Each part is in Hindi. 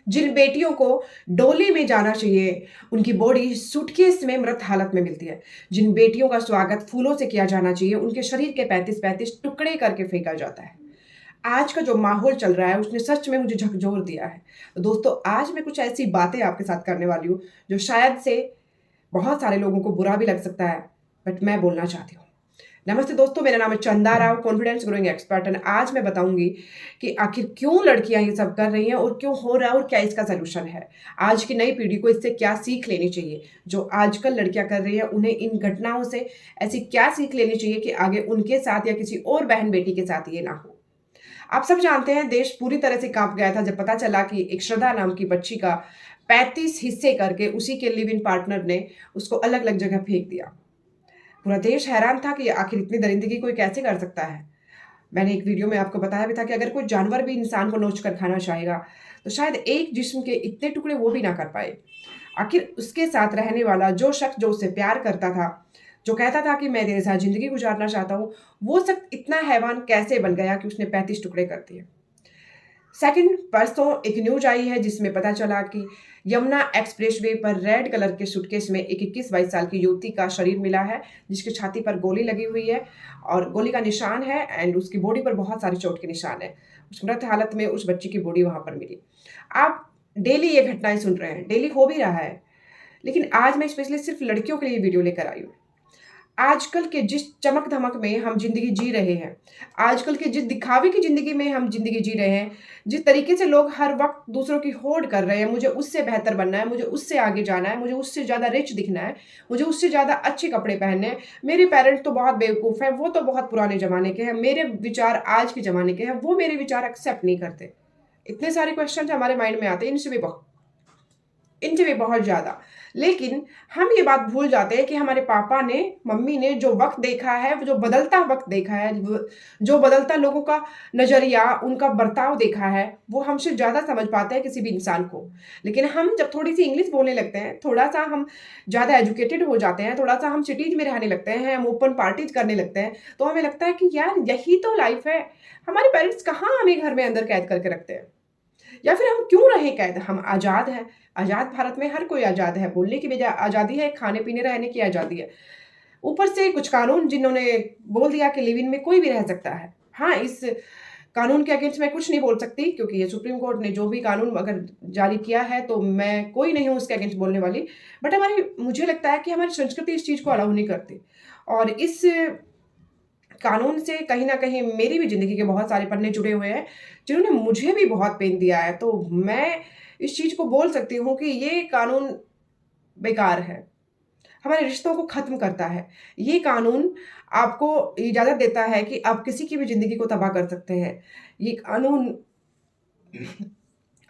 जिन बेटियों को डोली में जाना चाहिए, उनकी बॉडी सूटकेस में मृत हालत में मिलती है। जिन बेटियों का स्वागत फूलों से किया जाना चाहिए, उनके शरीर के 35-35 टुकड़े करके फेंका जाता है। आज का जो माहौल चल रहा है, उसने सच में मुझे झकझोर दिया है। तो दोस्तों, आज मैं कुछ ऐसी बातें आपके साथ करने वाली हूँ, जो शायद से बहुत सारे लोगों को बुरा भी लग सकता है, बट मैं बोलना चाहती हूँ। नमस्ते दोस्तों, मेरा नाम है चंदा Rao, confidence growing expert and आज मैं बताऊंगी कि आखिर क्यों लड़कियां ये सब कर रही हैं और क्यों हो रहा है और क्या इसका सलूशन है। आज की नई पीढ़ी को इससे क्या सीख लेनी चाहिए। जो आजकल लड़कियां कर रही हैं, उन्हें इन घटनाओं से ऐसी क्या सीख लेनी चाहिए कि आगे उनके साथ या किसी और बहन बेटी के साथ ये ना हो। आप सब जानते हैं, देश पूरी तरह से कांप गया था जब पता चला कि एक श्रद्धा नाम की बच्ची का 35 हिस्से करके उसी के लिव इन पार्टनर ने उसको अलग अलग जगह फेंक दिया। पूरा देश हैरान था कि आखिर इतनी दरिंदगी कोई कैसे कर सकता है। मैंने एक वीडियो में आपको बताया भी था कि अगर कोई जानवर भी इंसान को नोच कर खाना चाहेगा, तो शायद एक जिस्म के इतने टुकड़े वो भी ना कर पाए। आखिर उसके साथ रहने वाला जो शख्स जो उससे प्यार करता था, जो कहता था कि मैं तेरे साथ ज़िंदगी गुज़ारना चाहता हूँ, वो शख्स इतना हैवान कैसे बन गया कि उसने 35 टुकड़े कर दिए। सेकंड, परसों एक न्यूज़ आई है जिसमें पता चला कि यमुना एक्सप्रेसवे पर रेड कलर के सूटकेस में एक 21-22 साल की युवती का शरीर मिला है, जिसकी छाती पर गोली लगी हुई है और गोली का निशान है एंड उसकी बॉडी पर बहुत सारे चोट के निशान हैं। उस मृत हालत में उस बच्ची की बॉडी वहाँ पर मिली। आप डेली ये घटनाएँ सुन रहे हैं, डेली हो भी रहा है। लेकिन आज मैं स्पेशली सिर्फ़ लड़कियों के लिए वीडियो लेकर आई हूँ। आजकल के जिस चमक-धमक में हम ज़िंदगी जी रहे हैं, आजकल के जिस दिखावे की ज़िंदगी में हम ज़िंदगी जी रहे हैं, जिस तरीके से लोग हर वक़्त दूसरों की होड़ कर रहे हैं, मुझे उससे बेहतर बनना है, मुझे उससे आगे जाना है, मुझे उससे ज़्यादा रिच दिखना है, मुझे उससे ज़्यादा अच्छे कपड़े पहनने हैं, मेरे पेरेंट्स तो बहुत बेवकूफ़ हैं, वो तो बहुत पुराने ज़माने के हैं, मेरे विचार आज के ज़माने के हैं, वो मेरे विचार एक्सेप्ट नहीं करते। इतने सारे क्वेश्चन्स हमारे माइंड में आते हैं, इनसे भी बहुत ज़्यादा। लेकिन हम ये बात भूल जाते हैं कि हमारे पापा ने, मम्मी ने जो वक़्त देखा है, वो जो बदलता वक़्त देखा है, जो बदलता लोगों का नज़रिया, उनका बर्ताव देखा है, वो हमसे ज़्यादा समझ पाते हैं किसी भी इंसान को। लेकिन हम जब थोड़ी-सी इंग्लिश बोलने लगते हैं, थोड़ा-सा हम ज़्यादा एजुकेटेड हो जाते हैं, थोड़ा-सा हम सिटीज़ में रहने लगते हैं, हम ओपन पार्टीज़ करने लगते हैं, तो हमें लगता है कि यार यही तो लाइफ़ है। हमारे पेरेंट्स कहाँ हमें घर में अंदर कैद करके रखते हैं। या फिर हम क्यों रहें कैद? हम आज़ाद हैं। आज़ाद भारत में हर कोई आज़ाद है। बोलने की भी आज़ादी है, खाने-पीने, रहने की आज़ादी है। ऊपर से कुछ कानून जिन्होंने बोल दिया कि लिव इन में कोई भी रह सकता है। हाँ, इस कानून के अगेंस्ट मैं कुछ नहीं बोल सकती क्योंकि ये सुप्रीम कोर्ट ने जो भी कानून अगर जारी किया है तो मैं कोई नहीं हूँ उसके अगेंस्ट बोलने वाली। बट मुझे लगता है कि हमारी संस्कृति इस चीज़ को अलाउ नहीं करती और इस कानून से कहीं न कहीं मेरी भी ज़िंदगी के बहुत सारे पन्ने जुड़े हुए हैं, जिन्होंने मुझे भी बहुत पेन दिया है। तो मैं इस चीज़ को बोल सकती हूँ कि ये कानून बेकार है, हमारे रिश्तों को ख़त्म करता है। ये कानून आपको इजाज़त देता है कि आप किसी की भी ज़िंदगी को तबाह कर सकते हैं। ये कानून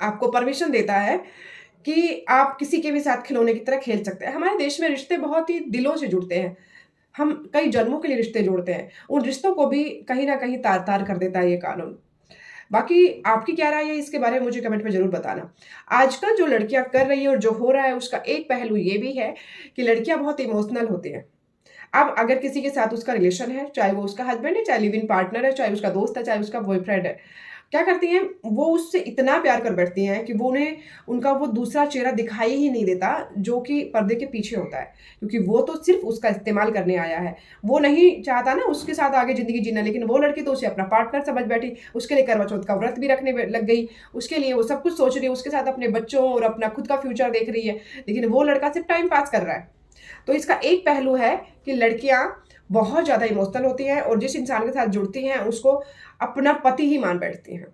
आपको परमिशन देता है कि आप किसी के भी साथ खिलौने की तरह खेल सकते हैं। हमारे देश में रिश्ते बहुत ही दिलों से जुड़ते हैं। हम कई जन्मों के लिए रिश्ते जोड़ते हैं। उन रिश्तों को भी कहीं न कहीं तार-तार कर देता है ये कानून। बाकी आपकी क्या राय है इसके बारे में मुझे कमेंट में ज़रूर बताना। आजकल जो लड़कियाँ कर रही हैं और जो हो रहा है उसका एक पहलू ये भी है कि लड़कियाँ बहुत इमोशनल होती हैं। अब अगर किसी के साथ उसका रिलेशन है, चाहे वो उसका हस्बैंड है, चाहे लिव इन पार्टनर है, चाहे उसका दोस्त है, चाहे उसका बॉयफ्रेंड है, क्या करती हैं, वो उससे इतना प्यार कर बैठती हैं कि वो उन्हें उनका वो दूसरा चेहरा दिखाई ही नहीं देता, जो कि पर्दे के पीछे होता है। क्योंकि वो तो सिर्फ़ उसका इस्तेमाल करने आया है। वो नहीं चाहता ना उसके साथ आगे ज़िंदगी जीना, लेकिन वो लड़की तो उसे अपना पार्टनर समझ बैठी, उसके लिए करवा चौथ का व्रत भी रखने में लग गई, उसके लिए वो सब कुछ सोच रही है, उसके साथ अपने बच्चों और अपना खुद का फ्यूचर देख रही है, लेकिन वो लड़का सिर्फ़ टाइम पास कर रहा है। तो इसका एक पहलू है कि लड़कियाँ बहुत ज़्यादा इमोशनल होती हैं और जिस इंसान के साथ जुड़ती हैं उसको अपना पति ही मान बैठती हैं।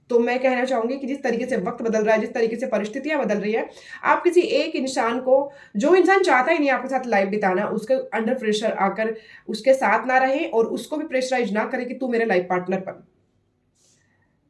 तो मैं कहना चाहूँगी कि जिस तरीके से वक़्त बदल रहा है, जिस तरीके से परिस्थितियाँ बदल रही हैं, आप किसी एक इंसान को, जो इंसान चाहता ही नहीं आपके साथ लाइफ़ बिताना, उसके अंडर प्रेशर आकर उसके साथ ना रहें और उसको भी प्रेशराइज़ ना करें कि तू मेरा लाइफ़ पार्टनर बन।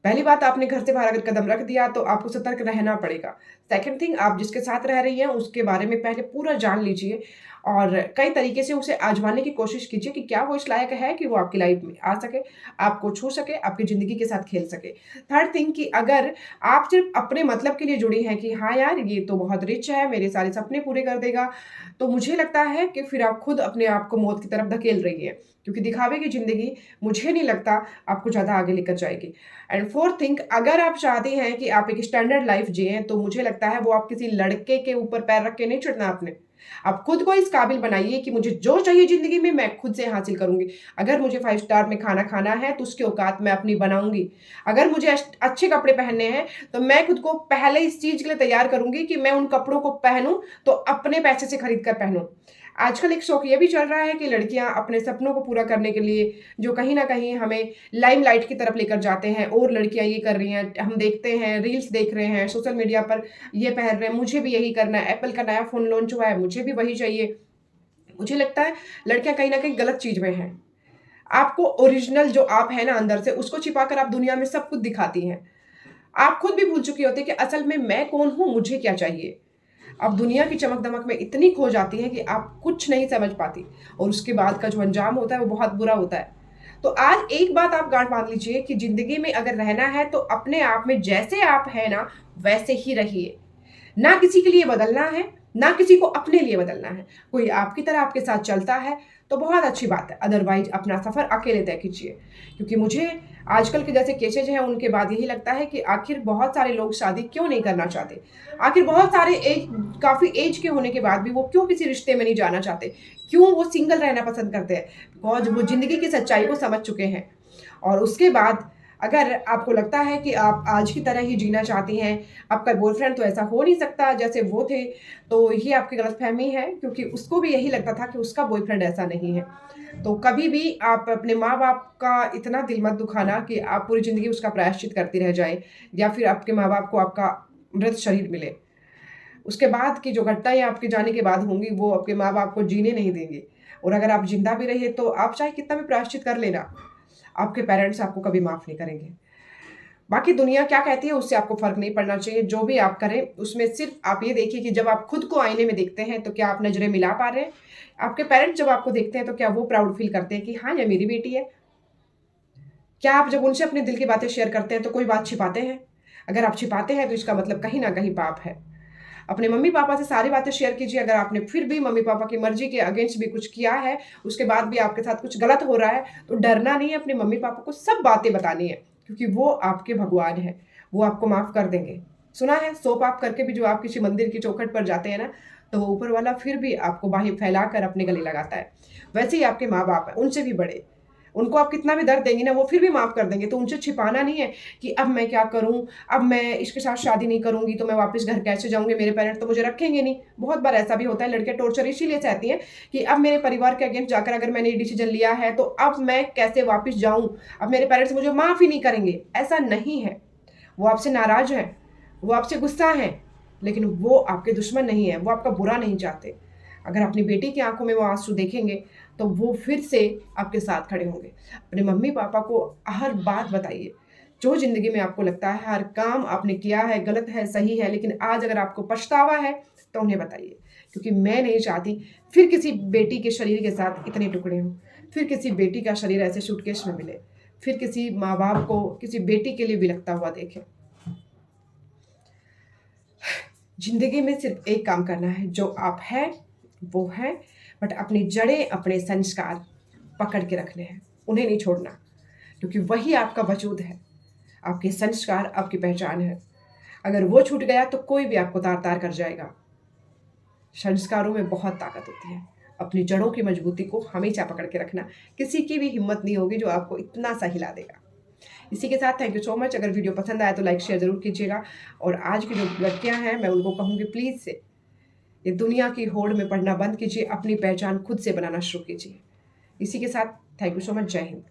पहली बात, आपने घर से बाहर अगर कदम रख दिया तो आपको सतर्क रहना पड़ेगा। सेकंड थिंग, आप जिसके साथ रह रही हैं उसके बारे में पहले पूरा जान लीजिए और कई तरीके से उसे आज़माने की कोशिश कीजिए कि क्या वो इस लायक है कि वो आपकी लाइफ में आ सके, आपको छू सके, आपकी ज़िंदगी के साथ खेल सके। थर्ड थिंग कि अगर आप सिर्फ़ अपने मतलब के लिए जुड़ी हैं कि हाँ यार, ये तो बहुत रिच है, मेरे सारे सपने पूरे कर देगा, तो मुझे लगता है कि फिर आप खुद अपने आप को मौत की तरफ धकेल रही हैं। क्योंकि दिखावे की ज़िंदगी मुझे नहीं लगता आपको ज़्यादा आगे लेकर जाएगी। एंड फोर्थ थिंग, अगर आप चाहती हैं कि आप एक स्टैंडर्ड लाइफ़ जिएँ, तो मुझे लगता है वो आप किसी लड़के के ऊपर पैर रख के नहीं चढ़ना आपने। आप खुद को इस काबिल बनाइए कि मुझे जो चाहिए ज़िंदगी में मैं खुद से हासिल करूँगी। अगर मुझे 5 स्टार में खाना खाना है तो उसकी औकात मैं अपनी बनाऊँगी। अगर मुझे अच्छे कपड़े पहनने हैं तो मैं खुद को पहले इस चीज़ के लिए तैयार करूँगी कि मैं उन कपड़ों को पहनूँ तो अपने पैसे से खरीद कर पहनूँ। आजकल एक शौक ये भी चल रहा है कि लड़कियाँ अपने सपनों को पूरा करने के लिए जो कहीं न कहीं हमें लाइमलाइट की तरफ लेकर जाते हैं, और लड़कियाँ ये कर रही हैं, हम देखते हैं, रील्स देख रहे हैं, सोशल मीडिया पर ये पहन रहे हैं, मुझे भी यही करना है, एप्पल का नया फ़ोन लॉन्च हुआ है, मुझे भी वही चाहिए। मुझे लगता है लड़कियाँ कहीं न कहीं गलत चीज़ में हैं। आपको ओरिजिनल जो आप हैं ना अंदर से, उसको छिपाकर आप दुनिया में सब कुछ दिखाती हैं। आप खुद भी भूल चुकी होती हैं कि असल में मैं कौन हूँ, मुझे क्या चाहिए? अब दुनिया की चमक-दमक में इतनी खो जाती हैं कि आप कुछ नहीं समझ पाती, और उसके बाद का जो अंजाम होता है वो बहुत बुरा होता है। तो आज एक बात आप गाँठ बाँध लीजिए कि ज़िंदगी में अगर रहना है तो अपने आप में जैसे आप हैं ना, वैसे ही रहिए। ना किसी के लिए बदलना है, ना किसी को अपने लिए बदलना है। कोई आपकी तरह आपके साथ चलता है तो बहुत अच्छी बात है, अदरवाइज़ अपना सफ़र अकेले तय कीजिए। क्योंकि मुझे आजकल के जैसे केसेज़ हैं उनके बाद यही लगता है कि आखिर बहुत सारे लोग शादी क्यों नहीं करना चाहते? आखिर बहुत सारे काफ़ी एज के होने के बाद भी वो क्यों किसी रिश्ते में नहीं जाना चाहते? क्यों वो सिंगल रहना पसंद करते हैं? बिकॉज़ वो ज़िंदगी की सच्चाई को समझ चुके हैं। और उसके बाद अगर आपको लगता है कि आप आज की तरह ही जीना चाहती हैं, आपका बॉयफ्रेंड तो ऐसा हो नहीं सकता जैसे वो थे, तो ये आपकी गलतफ़हमी है, क्योंकि उसको भी यही लगता था कि उसका बॉयफ्रेंड ऐसा नहीं है। तो कभी भी आप अपने माँ-बाप का इतना दिल मत दुखाना कि आप पूरी ज़िंदगी उसका प्रायश्चित करती रह जाएँ, या फिर आपके माँ-बाप को आपका मृत शरीर मिले। उसके बाद की जो घटनाएँ आपके जाने के बाद होंगी, वो आपके माँ-बाप को जीने नहीं देंगे, और अगर आप ज़िंदा भी रहे तो आप चाहे कितना भी प्रायश्चित कर लेना, आपके पेरेंट्स आपको कभी माफ़ नहीं करेंगे। बाकी दुनिया क्या कहती है उससे आपको फ़र्क नहीं पड़ना चाहिए, जो भी आप करें उसमें सिर्फ़ आप ये देखिए कि जब आप खुद को आईने में देखते हैं तो क्या आप नज़रें मिला पा रहे हैं? आपके पेरेंट्स जब आपको देखते हैं तो क्या वो प्राउड फ़ील करते हैं कि हाँ, ये मेरी बेटी है? क्या आप जब उनसे अपने दिल की बातें शेयर करते हैं तो कोई बात छिपाते हैं? अगर आप छिपाते हैं तो इसका मतलब कहीं न कहीं पाप है। अपने मम्मी-पापा से सारी बातें शेयर कीजिए, अगर आपने फिर भी मम्मी-पापा की मर्ज़ी के अगेंस्ट भी कुछ किया है, उसके बाद भी आपके साथ कुछ गलत हो रहा है, तो डरना नहीं है, अपने मम्मी-पापा को सब बातें बतानी है, क्योंकि वो आपके भगवान हैं, वो आपको माफ़ कर देंगे। सुना है 100 पाप करके भी जो आप किसी मंदिर की चौखट पर जाते हैं ना, तो वो ऊपर वाला फिर भी आपको बाहें फैलाकर अपने गले लगाता है। वैसे ही आपके माँ-बाप हैं, उनसे भी बड़े। उनको आप कितना भी दर्द देंगी ना, वो फिर भी माफ़ कर देंगे, तो उनसे छिपाना नहीं है कि अब मैं क्या करूँ? अब मैं इसके साथ शादी नहीं करूँगी तो मैं वापस घर कैसे जाऊँगी? मेरे पेरेंट्स तो मुझे रखेंगे नहीं। बहुत बार ऐसा भी होता है, लड़कियाँ टॉर्चर इसीलिए सहती हैं कि अब मेरे परिवार के अगेंस्ट जाकर अगर मैंने ये डिसीज़न लिया है, तो अब मैं कैसे वापस जाऊँ? अब मेरे पेरेंट्स मुझे माफ़ ही नहीं करेंगे। ऐसा नहीं है। वो आपसे नाराज़ हैं, वो आपसे गुस्सा हैं, लेकिन वो आपके दुश्मन नहीं हैं, वो आपका बुरा नहीं चाहते। अगर अपनी बेटी की आँखों में वो आँसू देखेंगे, तो वो फिर से आपके साथ खड़े होंगे। अपने मम्मी-पापा को हर बात बताइए, जो ज़िंदगी में आपको लगता है हर काम आपने किया है, गलत है, सही है, लेकिन आज अगर आपको पछतावा है, तो उन्हें बताइए। क्योंकि मैं नहीं चाहती फिर किसी बेटी के शरीर के साथ इतने टुकड़े हों, फिर किसी बेटी का शरीर ऐसे सूटकेस में मिले, फिर किसी माँ-बाप को किसी बेटी के लिए बिलखता हुआ देखें। ज़िंदगी में सिर्फ़ एक काम करना है, जो आप हैं, वो हैं, बट अपनी जड़ें, अपने संस्कार पकड़ के रखने हैं, उन्हें नहीं छोड़ना, क्योंकि वही आपका वजूद है, आपके संस्कार आपकी पहचान है। अगर वो छूट गया तो कोई भी आपको तार-तार कर जाएगा। संस्कारों में बहुत ताकत होती है, अपनी जड़ों की मजबूती को हमेशा पकड़ के रखना, किसी की भी हिम्मत नहीं होगी जो आपको इतना सा हिला देगा। इसी के साथ थैंक यू सो मच। अगर वीडियो पसंद आया तो लाइक शेयर ज़रूर कीजिएगा, और आज की जो लड़कियाँ हैं मैं उनको कहूँगी प्लीज़ से ये दुनिया की होड़ में पड़ना बंद कीजिए, अपनी पहचान खुद से बनाना शुरू कीजिए। इसी के साथ थैंक यू सो मच। जय हिंद।